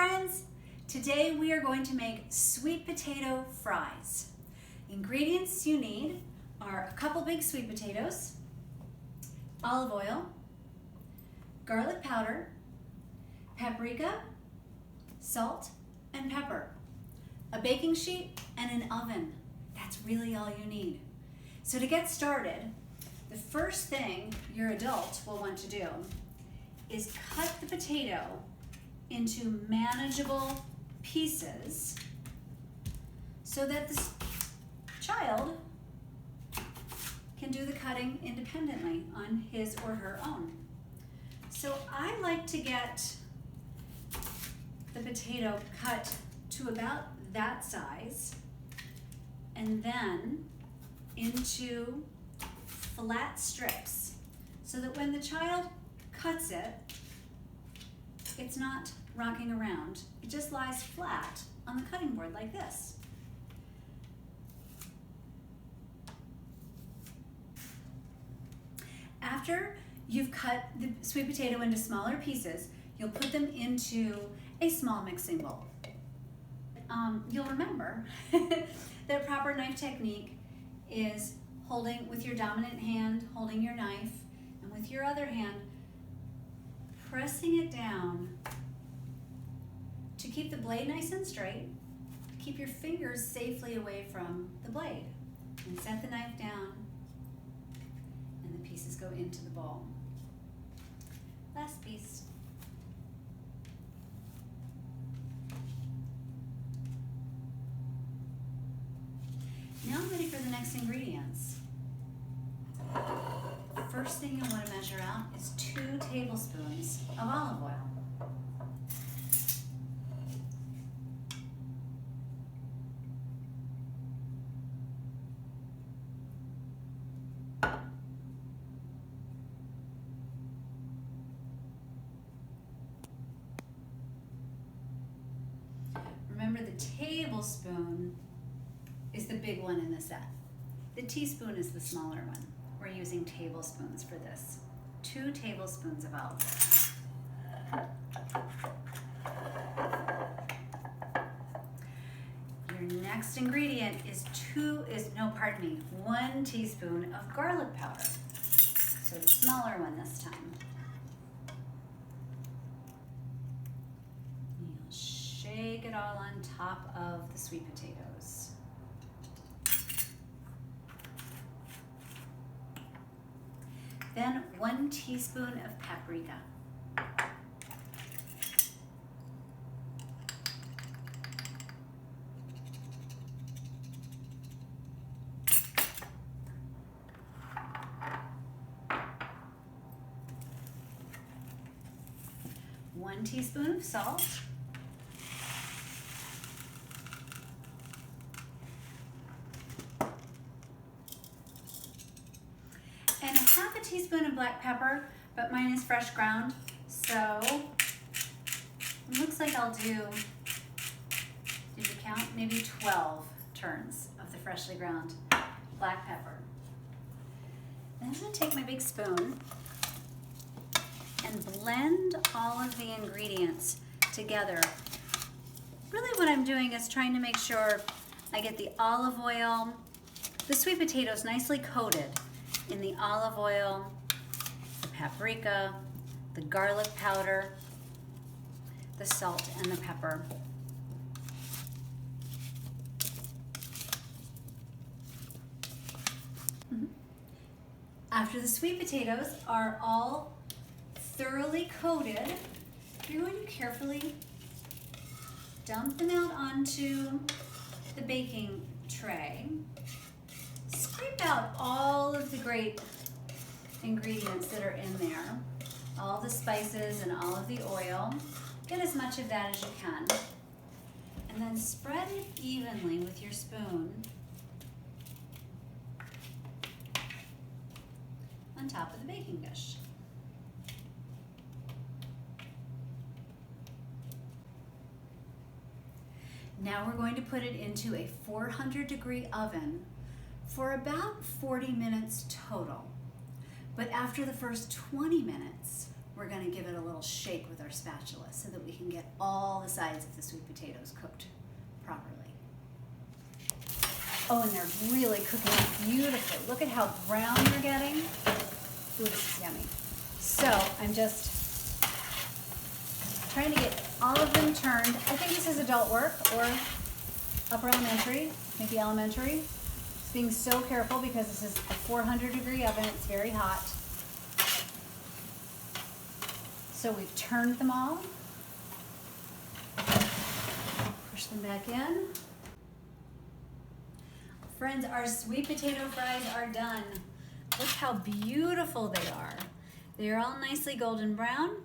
friends! Today we are going to make sweet potato fries. The ingredients you need are a couple big sweet potatoes, olive oil, garlic powder, paprika, salt, and pepper, a baking sheet, and an oven. That's really all you need. So to get started, the first thing your adult will want to do is cut the potato into manageable pieces so that the child can do the cutting independently on his or her own. So I like to get the potato cut to about that size and then into flat strips so that when the child cuts it, it's not rocking around. It just lies flat on the cutting board like this. After you've cut the sweet potato into smaller pieces, you'll put them into a small mixing bowl. You'll remember that proper knife technique is holding with your dominant hand, holding your knife, and with your other hand, pressing it down to keep the blade nice and straight, keep your fingers safely away from the blade. And set the knife down, and the pieces go into the bowl. Last piece. Now I'm ready for the next ingredients. The first thing you'll want to measure out is 2 tablespoons of olive oil. Remember, the tablespoon is the big one in the set. The teaspoon is the smaller one. We're using tablespoons for this. 2 tablespoons of olive oil. Your next ingredient is 1 teaspoon of garlic powder. So the smaller one this time. You'll shake it all on top of the sweet potatoes. Then 1 teaspoon of paprika. One teaspoon of salt. And 1/2 teaspoon of black pepper, but mine is fresh ground, so it looks like I'll do, did you count? Maybe 12 turns of the freshly ground black pepper. Then I'm going to take my big spoon and blend all of the ingredients together. Really what I'm doing is trying to make sure I get the olive oil, the sweet potatoes nicely coated in the olive oil, the paprika, the garlic powder, the salt, and the pepper. After the sweet potatoes are all thoroughly coated, you're going to carefully dump them out onto the baking tray. Scrape out all of the great ingredients that are in there, all the spices and all of the oil. Get as much of that as you can. And then spread it evenly with your spoon on top of the baking dish. Now we're going to put it into a 400-degree oven for about 40 minutes total. But after the first 20 minutes, we're gonna give it a little shake with our spatula so that we can get all the sides of the sweet potatoes cooked properly. Oh, and they're really cooking beautifully. Look at how brown they're getting. Ooh, this is yummy. So I'm just trying to get all of them turned. I think this is adult work or upper elementary, maybe elementary. Just being so careful because this is a 400-degree oven. It's very hot. So we've turned them all. Push them back in. Friends, our sweet potato fries are done. Look how beautiful they are. They are all nicely golden brown.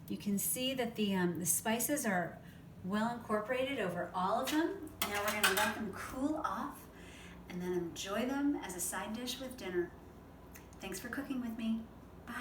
You can see that the spices are well incorporated over all of them. Now we're gonna let them cool off and then enjoy them as a side dish with dinner. Thanks for cooking with me. Bye.